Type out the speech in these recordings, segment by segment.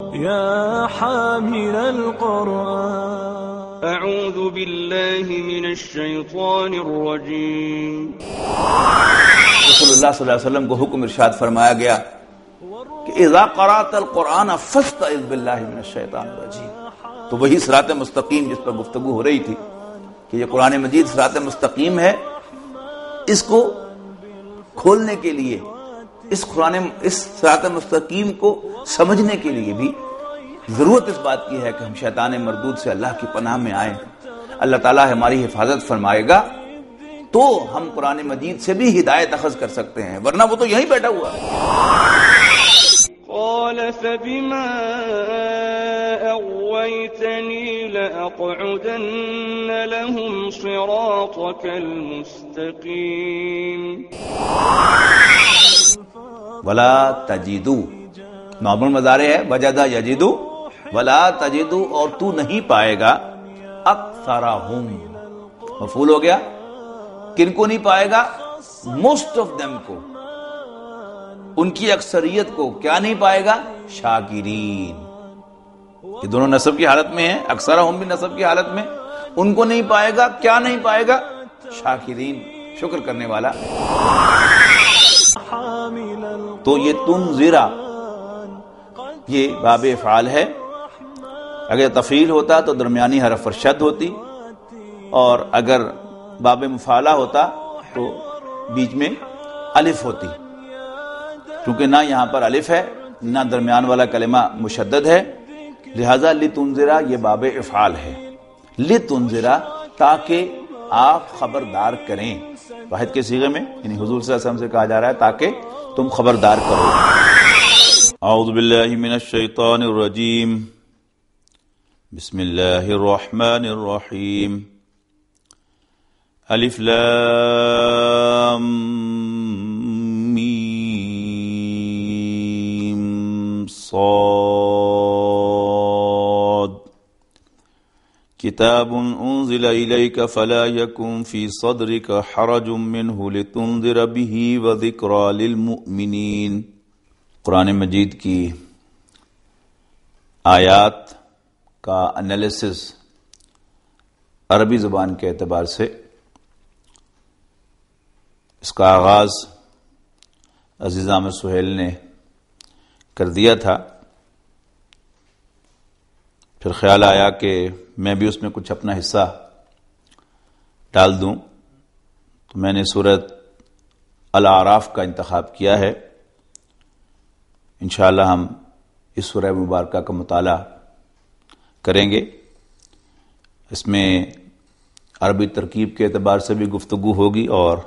يا حامل القرآن أعوذ بالله من الشيطان الرجيم رسول اللہ صلی اللہ علیہ وسلم کو حکم ارشاد فرمایا گیا کہ اذا قرأت القرآن فاستعذ باللہ من الشیطان الرجیم. تو وہی صراط مستقیم جس پر گفتگو ہو رہی تھی کہ یہ قرآن مجید صراط مستقیم ہے، اس کو کھولنے کے لیے اس صراط مستقیم کو سمجھنے کے لیے بھی ضرورت اس بات کی ہے کہ ہم شیطان مردود سے اللہ کی پناہ میں آئیں. اللہ تعالیٰ ہماری حفاظت فرمائے گا تو ہم قرآن مجید سے بھی ہدایت اخذ کر سکتے ہیں، ورنہ وہ تو یہیں بیٹھا ہوا ہے. قال فبما أغويتني لأقعدن لهم صراطك المستقيم. ولا تجدو نارمل مضارع ہے، وجدہ یجدو، ولا تجدو اور تو نہیں پائے گا اکثرہم، مفعول ہو گیا، کن کو نہیں پائے گا؟ موسٹ آف دیم کو، ان کی اکثریت کو کیا نہیں پائے گا؟ شاکرین. یہ دونوں نصب کی حالت میں ہیں، اکثرہم بھی نصب کی حالت میں. ان کو نہیں پائے گا، کیا نہیں پائے گا؟ شاکرین، شکر کرنے والا. تو یہ تنذرا یہ باب افعال ہے. اگر تفعیل ہوتا تو درمیانی حرف پر شد ہوتی، اور اگر باب مفعلہ ہوتا تو بیچ میں الف ہوتی. کیونکہ نہ یہاں پر الف ہے نہ درمیان والا کلمہ مشدد ہے، لہذا لتنذرا یہ باب افعال ہے. لتنذرا تاکہ آپ خبردار کریں، واحد کے صیغے میں، یعنی حضور صلی اللہ علیہ وسلم سے کہا جا رہا ہے تاکہ تم خبردار کرو. اعوذ باللہ من الشیطان الرجیم، بسم اللہ الرحمن الرحیم. الف لام میم صاد کتاب انزل الیک فلا یکن فی صدرک حرج منہ لتنذر به وذکری للمؤمنین. قرآن مجید کی آیات کا انالیسس عربی زبان کے اعتبار سے اس کا آغاز عزیز احمد سہیل نے کر دیا تھا. پھر خیال آیا کہ میں بھی اس میں کچھ اپنا حصہ ڈال دوں، تو میں نے سورۃ الاعراف کا انتخاب کیا ہے. انشاءاللہ ہم اس سورہ مبارکہ کا مطالعہ کریں گے. اس میں عربی ترکیب کے اعتبار سے بھی گفتگو ہوگی اور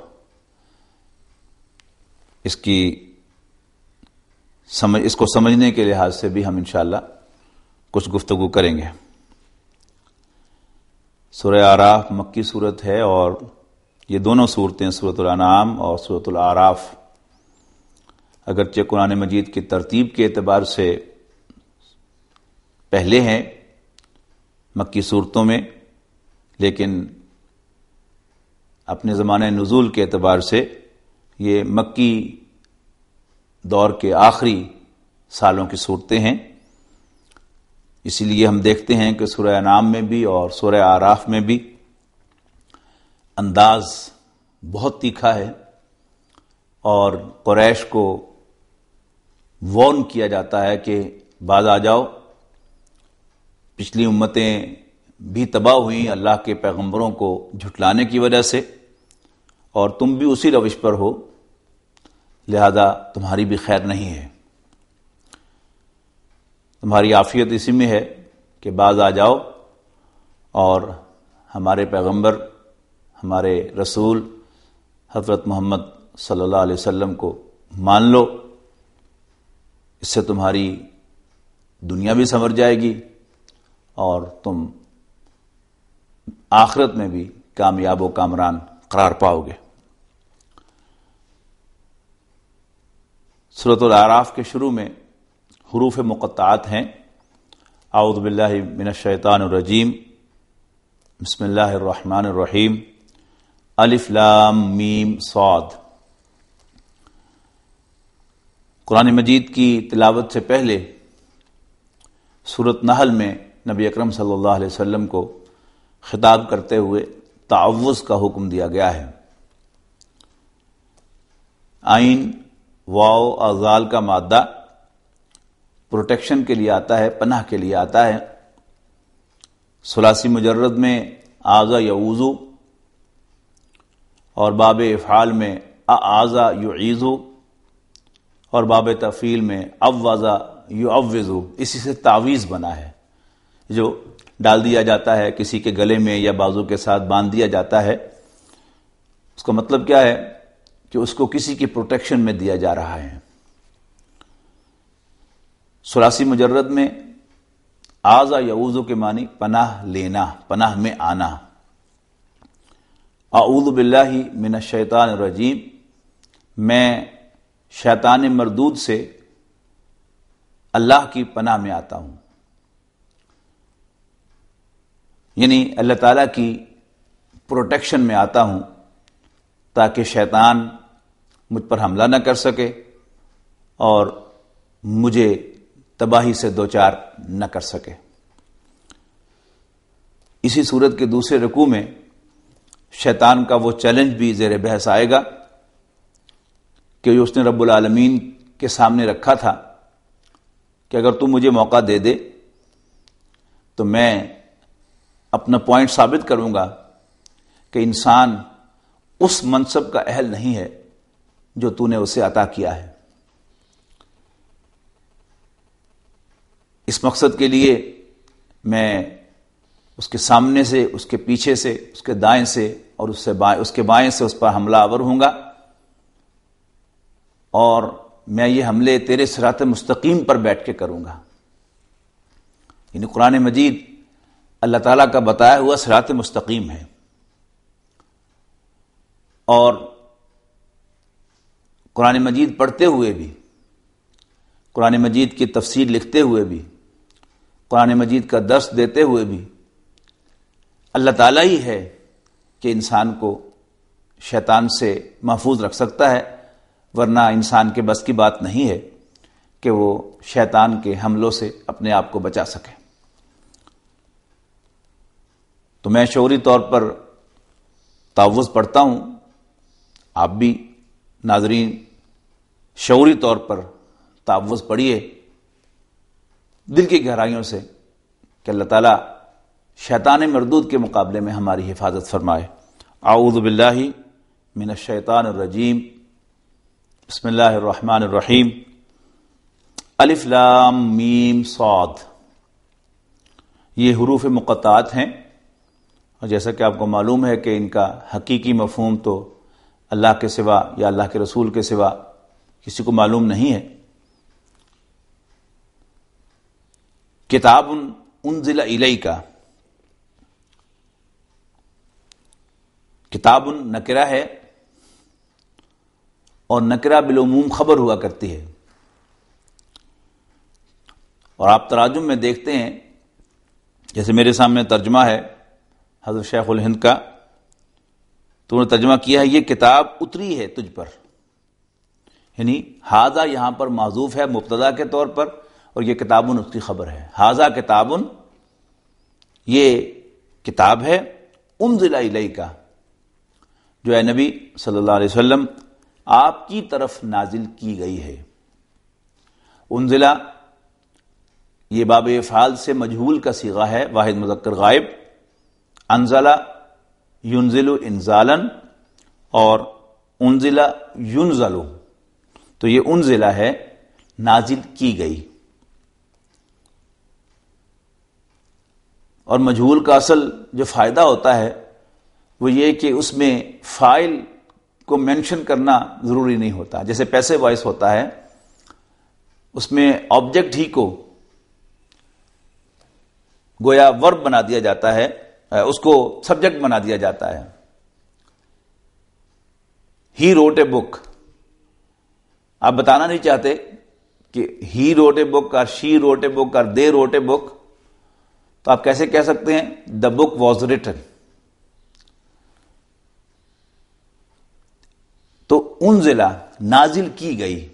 اس کو سمجھنے کے لحاظ سے بھی ہم انشاءاللہ کچھ گفتگو کریں گے. سورہ اعراف مکی سورت ہے، اور یہ دونوں صورتیں سورۃ الانعام اور سورۃ الاعراف اگرچہ قرآن مجید کی ترتیب کے اعتبار سے پہلے ہیں مکی صورتوں میں، لیکن اپنے زمانہ نزول کے اعتبار سے یہ مکی دور کے آخری سالوں کی صورتیں ہیں. اسی لیے ہم دیکھتے ہیں کہ سورہ انعام میں بھی اور سورہ اعراف میں بھی انداز بہت تیکھا ہے، اور قریش کو وارن کیا جاتا ہے کہ باز آ جاؤ، پچھلی امتیں بھی تباہ ہوئیں اللہ کے پیغمبروں کو جھٹلانے کی وجہ سے، اور تم بھی اسی روش پر ہو، لہذا تمہاری بھی خیر نہیں ہے. تمہاری عافیت اسی میں ہے کہ باز آ جاؤ اور ہمارے پیغمبر، ہمارے رسول حضرت محمد صلی اللہ علیہ وسلم کو مان لو. اس سے تمہاری دنیا بھی سنور جائے گی اور تم آخرت میں بھی کامیاب و کامران قرار پاؤ گے. سورۃ الاعراف کے شروع میں حروف مقطعات ہیں. اعوذ باللہ من الشیطان الرجیم، بسم اللہ الرحمن الرحیم. الف لام میم صاد. قرآن مجید کی تلاوت سے پہلے سورۃ نحل میں نبی اکرم صلی اللہ علیہ وسلم کو خطاب کرتے ہوئے تعوذ کا حکم دیا گیا ہے. آئین واو ازال کا مادہ پروٹیکشن کے لیے آتا ہے، پناہ کے لیے آتا ہے. ثلاثی مجرد میں آذا یعوذو اور باب افعال میں اعاذا یعیذو اور باب تفعیل میں عوذا یعوذو، اسی سے تعویذ بنا ہے جو ڈال دیا جاتا ہے کسی کے گلے میں یا بازو کے ساتھ باندھ دیا جاتا ہے. اس کا مطلب کیا ہے کہ اس کو کسی کی پروٹیکشن میں دیا جا رہا ہے. ثلاثی مجرد میں آذا یعوذ کے معنی پناہ لینا، پناہ میں آنا. اعوذ باللہ من الشیطان الرجیم، میں شیطان مردود سے اللہ کی پناہ میں آتا ہوں. یعنی اللہ تعالیٰ کی پروٹیکشن میں آتا ہوں تاکہ شیطان مجھ پر حملہ نہ کر سکے اور مجھے تباہی سے دوچار نہ کر سکے. اسی صورت کے دوسرے رکوع میں شیطان کا وہ چیلنج بھی زیر بحث آئے گا کہ جو اس نے رب العالمین کے سامنے رکھا تھا کہ اگر تم مجھے موقع دے دے تو میں اپنا پوائنٹ ثابت کروں گا کہ انسان اس منصب کا اہل نہیں ہے جو تو نے اسے عطا کیا ہے. اس مقصد کے لیے میں اس کے سامنے سے، اس کے پیچھے سے، اس کے دائیں سے اور اس کے بائیں سے اس پر حملہ آور ہوں گا، اور میں یہ حملے تیرے صراط مستقیم پر بیٹھ کے کروں گا. یعنی قرآن مجید اللہ تعالیٰ کا بتایا ہوا صراط مستقیم ہے، اور قرآن مجید پڑھتے ہوئے بھی، قرآن مجید کی تفسیر لکھتے ہوئے بھی، قرآن مجید کا درس دیتے ہوئے بھی اللہ تعالیٰ ہی ہے کہ انسان کو شیطان سے محفوظ رکھ سکتا ہے، ورنہ انسان کے بس کی بات نہیں ہے کہ وہ شیطان کے حملوں سے اپنے آپ کو بچا سکے. تو میں شعوری طور پر تعوذ پڑھتا ہوں، آپ بھی ناظرین شعوری طور پر تعوذ پڑھیے دل کی گہرائیوں سے کہ اللہ تعالیٰ شیطان مردود کے مقابلے میں ہماری حفاظت فرمائے. اعوذ باللہ من الشیطان الرجیم، بسم اللہ الرحمن الرحیم. الف لام میم صاد، یہ حروف مقطعات ہیں، اور جیسا کہ آپ کو معلوم ہے کہ ان کا حقیقی مفہوم تو اللہ کے سوا یا اللہ کے رسول کے سوا کسی کو معلوم نہیں ہے. کتاب انزل الیک، کتاب نکرہ ہے، اور نکرہ بالعموم خبر ہوا کرتی ہے. اور آپ تراجم میں دیکھتے ہیں، جیسے میرے سامنے ترجمہ ہے حضرت شیخ الہند کا، تو انہوں نے ترجمہ کیا ہے یہ کتاب اتری ہے تجھ پر. یعنی ہاذا یہاں پر معذوف ہے مبتدا کے طور پر، اور یہ کتابن اس کی خبر ہے. ہاذا کتابن، یہ کتاب ہے، انزل الیک، جو اے نبی صلی اللہ علیہ وسلم آپ کی طرف نازل کی گئی ہے. انزلہ یہ باب افعال سے مجہول کا صیغہ ہے، واحد مذکر غائب. انزلہ ینزل انزالا، اور انزلہ ینزل، تو یہ انزلہ ہے نازل کی گئی. اور مجہول کا اصل جو فائدہ ہوتا ہے وہ یہ کہ اس میں فاعل کو مینشن کرنا ضروری نہیں ہوتا. جیسے پیسے وائس ہوتا ہے، اس میں آبجیکٹ ہی کو گویا ورب بنا دیا جاتا ہے، اس کو سبجیکٹ بنا دیا جاتا ہے. ہی روٹ اے بک، آپ بتانا نہیں چاہتے کہ ہی روٹ اے بک اور شی روٹ اے بک اور دے روٹ اے بک، تو آپ کیسے کہہ سکتے ہیں دا بک واز ریٹن. تو انزلہ نازل کی گئی،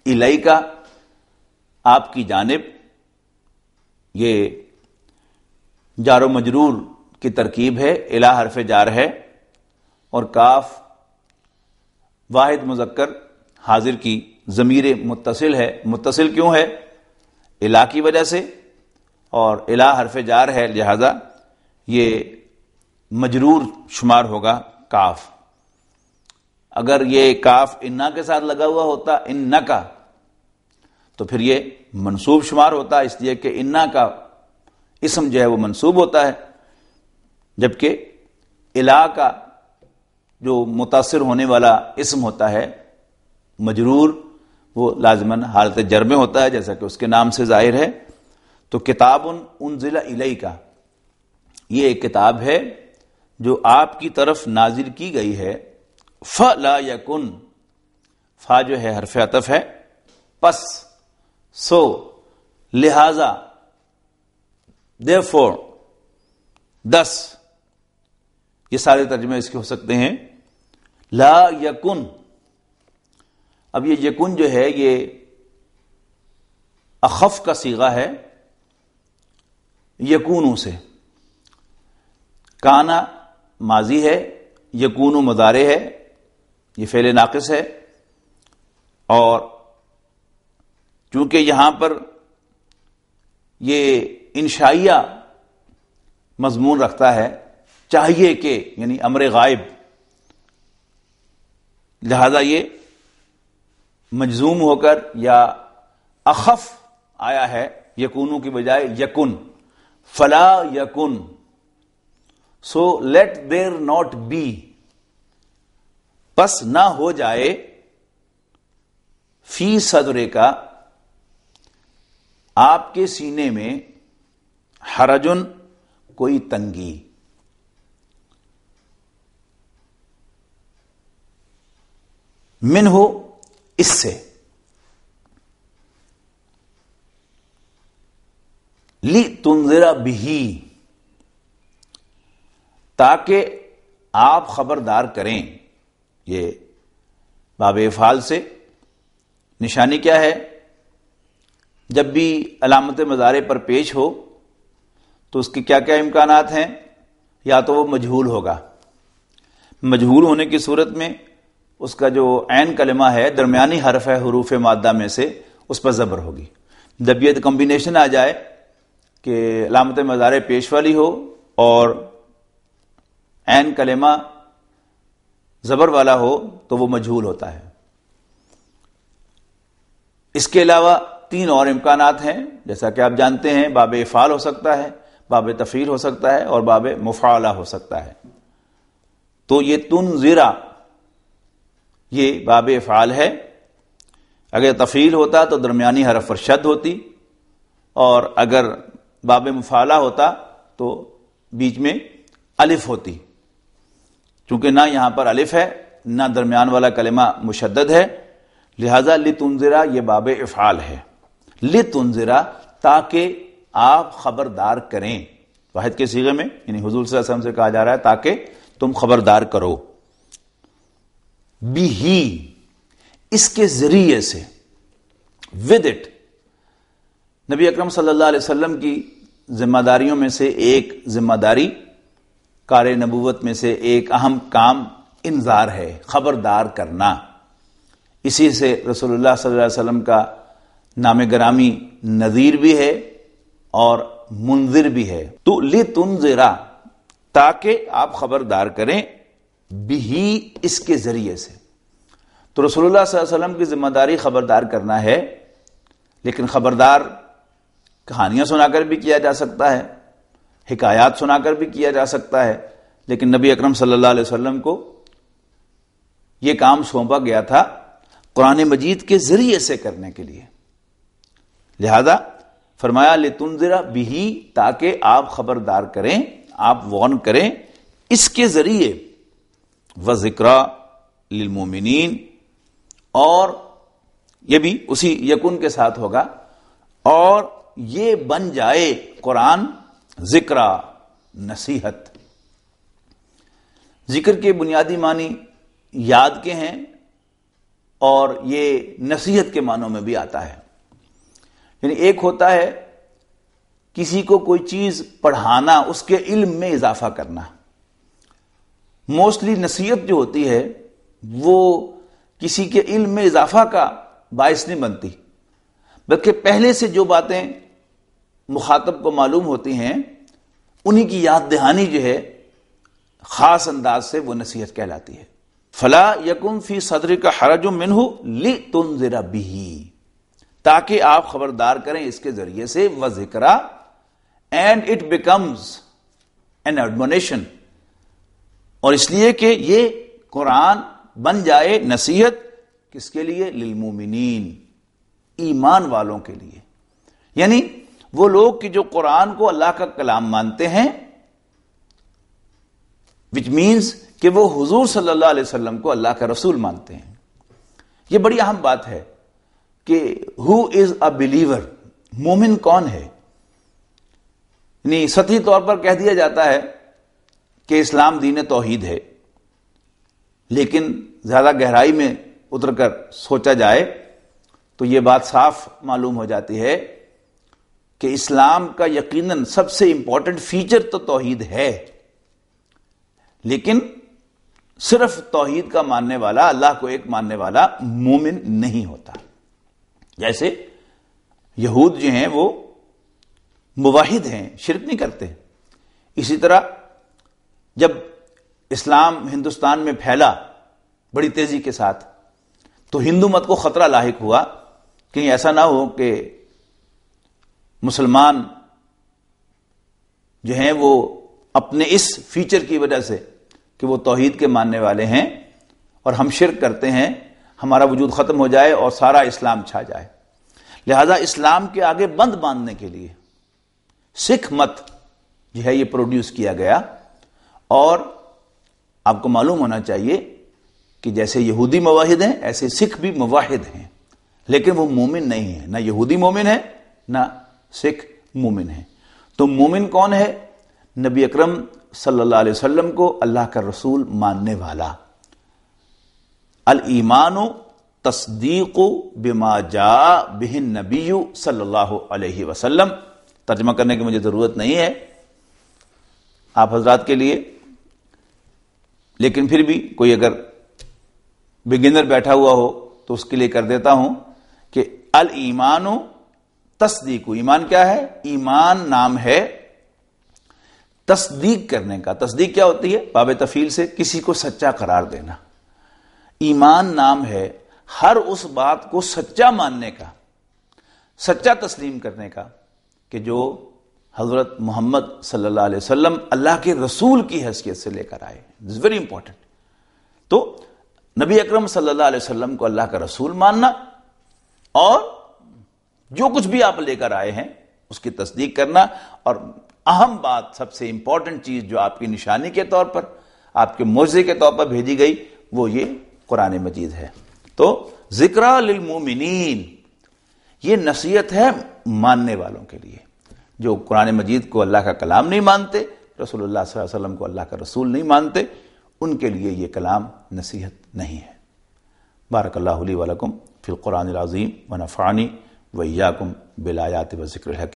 الیکا آپ کی جانب، یہ جار و مجرور کی ترکیب ہے، الہ حرف جار ہے، اور کاف واحد مذکر حاضر کی ضمیر متصل ہے۔ متصل کیوں ہے؟ الہ کی وجہ سے، اور الہ حرف جار ہے، لہذا یہ مجرور شمار ہوگا کاف۔ اگر یہ کاف انا کے ساتھ لگا ہوا ہوتا، انا کا، تو پھر یہ منصوب شمار ہوتا، اس لیے کہ انا کا اسم جو ہے وہ منصوب ہوتا ہے، جبکہ الہ کا جو متاثر ہونے والا اسم ہوتا ہے مجرور، وہ لازماً حالت جر میں ہوتا ہے، جیسا کہ اس کے نام سے ظاہر ہے۔ تو کتاب انزل الیک، یہ ایک کتاب ہے جو آپ کی طرف نازل کی گئی ہے۔ فلا یکن، فا جو ہے حرف عطف ہے، پس، سو، لہذا، therefore، thus، یہ سارے ترجمے اس کے ہو سکتے ہیں۔ لا یکن، اب یہ یکن جو ہے یہ اخف کا صیغہ ہے یکونو سے۔ کانا ماضی ہے، یکونو مضارع ہے، یہ فعل ناقص ہے، اور چونکہ یہاں پر یہ انشائیہ مضمون رکھتا ہے، چاہیے کہ، یعنی امر غائب، لہذا یہ مجزوم ہو کر یا اخف آیا ہے یکونو کی بجائے یکن۔ فلا یکن، so let there not be, پس نہ ہو جائے، فی صدرے کا، آپ کے سینے میں، حرجن، کوئی تنگی۔ منہ، اس سے، لِتُنذِرَ بِهِ، تاکہ آپ خبردار کریں۔ یہ باب افعال سے نشانی کیا ہے؟ جب بھی علامت مضارع پر پیش ہو تو اس کے کیا کیا امکانات ہیں؟ یا تو وہ مجہول ہوگا، مجہول ہونے کی صورت میں اس کا جو عین کلمہ ہے، درمیانی حرف ہے حروف مادہ میں سے، اس پر زبر ہوگی۔ جب یہ کمبینیشن آ جائے کہ علامت مضارع پیش والی ہو اور عین کلمہ زبر والا ہو تو وہ مجہول ہوتا ہے۔ اس کے علاوہ 3 اور امکانات ہیں، جیسا کہ آپ جانتے ہیں، باب افعال ہو سکتا ہے، باب تفعیل ہو سکتا ہے، اور باب مفعولہ ہو سکتا ہے۔ تو یہ تنذرا، یہ باب افعال ہے۔ اگر تفعیل ہوتا تو درمیانی حرف پر شد ہوتی، اور اگر باب مفعولہ ہوتا تو بیچ میں الف ہوتی۔ چونکہ نہ یہاں پر الف ہے، نہ درمیان والا کلمہ مشدد ہے، لہذا لتنذرا یہ باب افعال ہے۔ لتنذرا، تاکہ آپ خبردار کریں، واحد کے صیغے میں، یعنی حضور صلی اللہ علیہ وسلم سے کہا جا رہا ہے تاکہ تم خبردار کرو۔ بھی، اس کے ذریعے سے، ود اٹ، نبی اکرم صلی اللہ علیہ وسلم کی ذمہ داریوں میں سے ایک ذمہ داری، کار نبوت میں سے ایک اہم کام انذار ہے، خبردار کرنا۔ اسی سے رسول اللہ صلی اللہ علیہ وسلم کا نام گرامی نذیر بھی ہے اور منذر بھی ہے۔ تو لتنذرا، تاکہ آپ خبردار کریں، بھی، اس کے ذریعے سے۔ تو رسول اللہ صلی اللہ علیہ وسلم کی ذمہ داری خبردار کرنا ہے، لیکن خبردار کہانیاں سنا کر بھی کیا جا سکتا ہے، حکایات سنا کر بھی کیا جا سکتا ہے، لیکن نبی اکرم صلی اللہ علیہ وسلم کو یہ کام سونپا گیا تھا قرآن مجید کے ذریعے سے کرنے کے لیے، لہذا فرمایا لتنذر بھی، تاکہ آپ خبردار کریں، آپ وارن کریں اس کے ذریعے، وذکریٰ للمومنین، اور یہ بھی اسی یکن کے ساتھ ہوگا، اور یہ بن جائے قرآن ذکرہ، نصیحت۔ ذکر کے بنیادی معنی یاد کے ہیں، اور یہ نصیحت کے معنوں میں بھی آتا ہے۔ یعنی ایک ہوتا ہے کسی کو کوئی چیز پڑھانا، اس کے علم میں اضافہ کرنا. موسٹلی نصیحت جو ہوتی ہے وہ کسی کے علم میں اضافہ کا باعث نہیں بنتی، بلکہ پہلے سے جو باتیں مخاطب کو معلوم ہوتی ہیں انہی کی یاد دہانی جو ہے خاص انداز سے وہ نصیحت کہلاتی ہے. فلا یکن فی صدرک حرج منہ لتنذر بہ، تاکہ آپ خبردار کریں اس کے ذریعے سے، وذکرا and it becomes an admonition, اور اس لیے کہ یہ قرآن بن جائے نصیحت کس کے لیے؟ للمومنین، ایمان والوں کے لیے. یعنی وہ لوگ کہ جو قرآن کو اللہ کا کلام مانتے ہیں، which means کہ وہ حضور صلی اللہ علیہ وسلم کو اللہ کا رسول مانتے ہیں. یہ بڑی اہم بات ہے کہ who is a believer، مومن کون ہے. یعنی سطحی طور پر کہہ دیا جاتا ہے کہ اسلام دین توحید ہے، لیکن زیادہ گہرائی میں اتر کر سوچا جائے تو یہ بات صاف معلوم ہو جاتی ہے کہ اسلام کا یقیناً سب سے امپورٹنٹ فیچر تو توحید ہے، لیکن صرف توحید کا ماننے والا، اللہ کو ایک ماننے والا مومن نہیں ہوتا. جیسے یہود جو ہیں وہ موحد ہیں، شرک نہیں کرتے. اسی طرح جب اسلام ہندوستان میں پھیلا بڑی تیزی کے ساتھ تو ہندو مت کو خطرہ لاحق ہوا کہ ایسا نہ ہو کہ مسلمان جو ہیں وہ اپنے اس فیچر کی وجہ سے کہ وہ توحید کے ماننے والے ہیں اور ہم شرک کرتے ہیں، ہمارا وجود ختم ہو جائے اور سارا اسلام چھا جائے. لہذا اسلام کے آگے بند باندھنے کے لیے سکھ مت جو ہے یہ پروڈیوس کیا گیا. اور آپ کو معلوم ہونا چاہیے کہ جیسے یہودی موحد ہیں ایسے سکھ بھی موحد ہیں، لیکن وہ مومن نہیں ہے. نہ یہودی مومن ہے نہ سکھ مومن ہے. تو مومن کون ہے؟ نبی اکرم صلی اللہ علیہ وسلم کو اللہ کا رسول ماننے والا. الایمان تصدیق بما جاء بہ النبی صلی اللہ علیہ وسلم. ترجمہ کرنے کی مجھے ضرورت نہیں ہے آپ حضرات کے لیے، لیکن پھر بھی کوئی اگر بگنر بیٹھا ہوا ہو تو اس کے لیے کر دیتا ہوں کہ الایمان تصدیق. ایمان کیا ہے؟ ایمان نام ہے تصدیق کرنے کا. تصدیق کیا ہوتی ہے؟ باب تفعیل سے کسی کو سچا قرار دینا. ایمان نام ہے ہر اس بات کو سچا ماننے کا، سچا تسلیم کرنے کا کہ جو حضرت محمد صلی اللہ علیہ وسلم اللہ کے رسول کی حیثیت سے لے کر آئے. This very important. تو نبی اکرم صلی اللہ علیہ وسلم کو اللہ کا رسول ماننا اور جو کچھ بھی آپ لے کر آئے ہیں اس کی تصدیق کرنا. اور اہم بات، سب سے امپورٹنٹ چیز جو آپ کی نشانی کے طور پر، آپ کے معجزے کے طور پر بھیجی گئی، وہ یہ قرآن مجید ہے. تو ذکرى للمومنین، یہ نصیحت ہے ماننے والوں کے لیے. جو قرآن مجید کو اللہ کا کلام نہیں مانتے، رسول اللہ صلی اللہ علیہ وسلم کو اللہ کا رسول نہیں مانتے، ان کے لیے یہ کلام نصیحت نہیں ہے. بارک اللہ لی ولکم فی القرآن العظیم ونفعنی وإیاکم بالآیات والذکر الحکیم.